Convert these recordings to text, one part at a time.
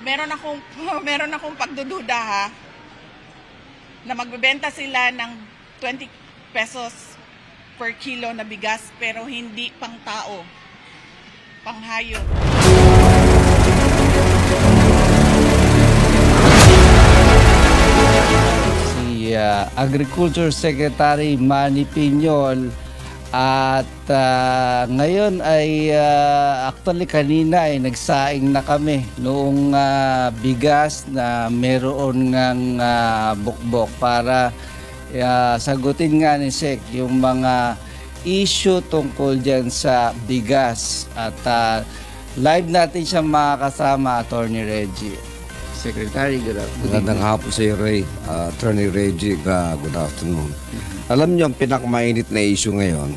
meron akong pagdududa ha, na magbebenta sila ng 20 pesos per kilo na bigas pero hindi pang tao, pang hayop. Si Agriculture Secretary Manny Piñol at ngayon ay actually kanina ay nagsaing na kami noong bigas na meron ngang bukbok para sagutin nga ni Sec yung mga issue tungkol dyan sa bigas at live natin siya makakasama, Attorney Reggie. Secretary, good afternoon. Magandang hapon sa iyo, Ray. Attorney Reggie, good afternoon. Alam niyo, ang pinakamainit na issue ngayon,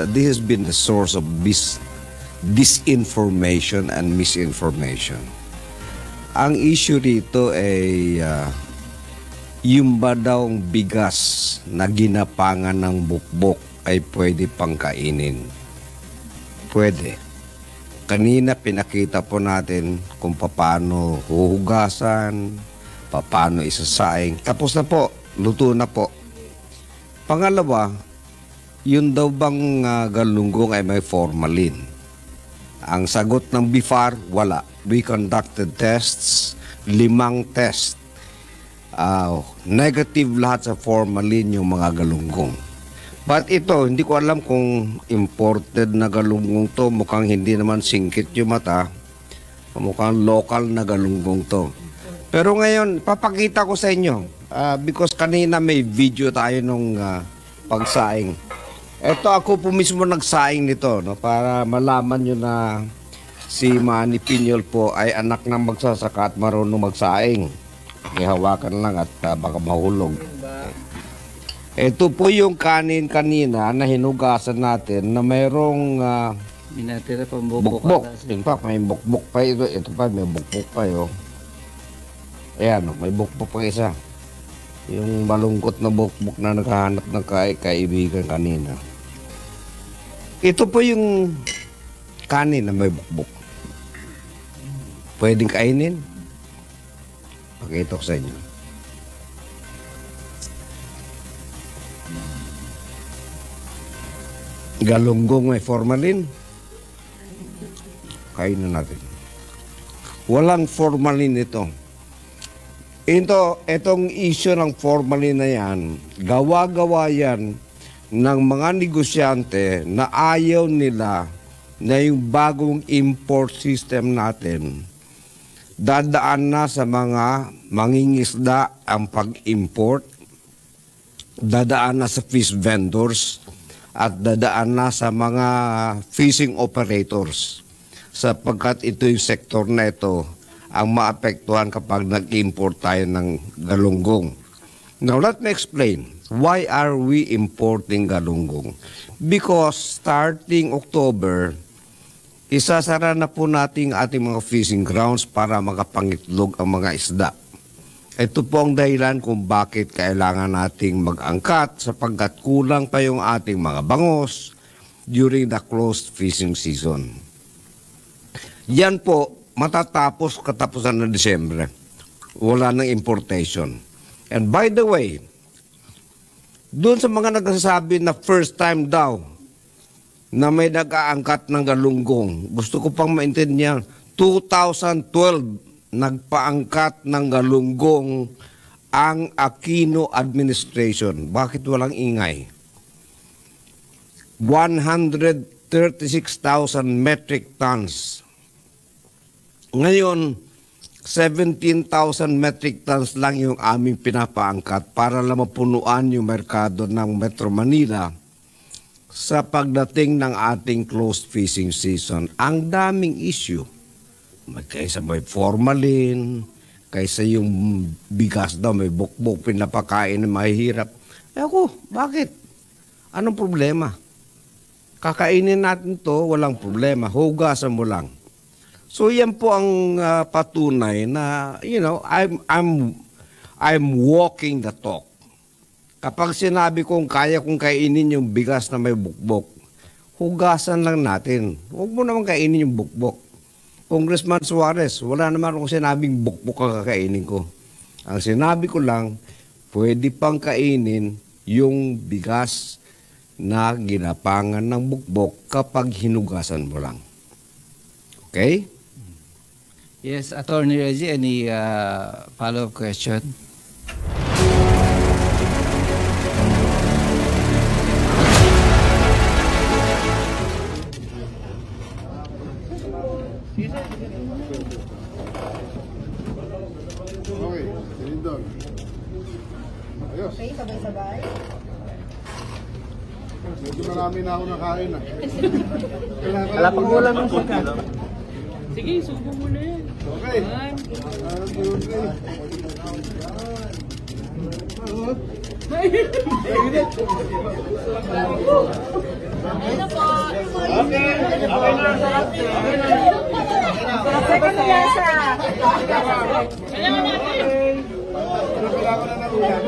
this has been the source of disinformation and misinformation. Ang issue dito ay yung ba daw bigas na ginapangan ng bukbok ay pwede pang kainin? Pwede. Kanina pinakita po natin kung paano huhugasan, paano isasaing. Tapos na po, luto na po. Pangalawa, yun daw bang galunggong ay may formalin? Ang sagot ng BIFAR, wala. We conducted tests, 5 tests. Negative lahat sa formalin yung mga galunggong. But ito, hindi ko alam kung imported na galunggong to. Mukhang hindi naman singkit yung mata. Mukhang local na galunggong to. Pero ngayon, papakita ko sa inyo. Because kanina may video tayo nung pagsaing. Ito ako po mismo nagsaing nito. No, para malaman nyo na si Manny Piñol po ay anak ng magsasaka at marunong magsaing. Ihawakan lang at baka mahulog. Ito po yung kanin kanina na hinugasan natin na mayroong Minatira pang bukbok. In fact, may bukbok pa ito. Ito pa, may bukbok pa yun. Ayan, may bukbok pa isa. Yung malungkot na bukbok na nakahanap ng kaibigan kanina. Ito po yung kanin na may bukbok. Pwedeng kainin? Pakita ko sa inyo. Galunggong may formalin. Kainin natin. Walang formalin ito. Itong issue ng formalin na yan, gawa-gawa yan ng mga negosyante na ayaw nila na yung bagong import system natin dadaan na sa mga mangingisda ang pag-import, dadaan na sa fish vendors, at dadaan na sa mga fishing operators sapagkat ito yung sektor na ito ang maapektuhan kapag nag-import tayo ng galunggong. Now, let me explain. Why are we importing galunggong? Because starting October, isasara na po natin ating mga fishing grounds para makapangitlog ang mga isda. Ito po ang dahilan kung bakit kailangan nating mag-angkat sapagkat kulang pa yung ating mga bangos during the closed fishing season. Yan po, matatapos katapusan ng Disyembre. Wala nang importation. And by the way, doon sa mga nagsasabi na first time daw na may nag-aangkat ng galunggong, gusto ko pang maintindihan, 2012, nagpaangkat ng galunggong ang Aquino administration. Bakit walang ingay? 136,000 metric tons. Ngayon, 17,000 metric tons lang yung aming pinapaangkat para lang mapunuan yung merkado ng Metro Manila sa pagdating ng ating closed fishing season. Ang daming issue. Kaysa may formalin, kaysa yung bigas daw may bukbok pinapakain na mahihirap. Ako, bakit? Anong problema? Kakainin natin to, walang problema. Hugasan mo lang. So yan po ang patunay na, you know, I'm walking the talk. Kapag sinabi kong kaya kong kainin yung bigas na may bukbok, hugasan lang natin. Huwag mo naman kainin yung bukbok. Congressman Suarez, wala naman akong sinabing bukbuk ang kakainin ko. Ang sinabi ko lang, pwede pang kainin yung bigas na ginapangan ng bukbok kapag hinugasan mo lang. Okay? Yes, Attorney Reggie, any follow-up question? Okay, Senador. Ayos. Okay, sabay-sabay. Medyo marami na ako nakain na. Wala pang ulam ng suka. Sige, subo mo na yan. Okay. Second lasa. Kailangan na ng ulam.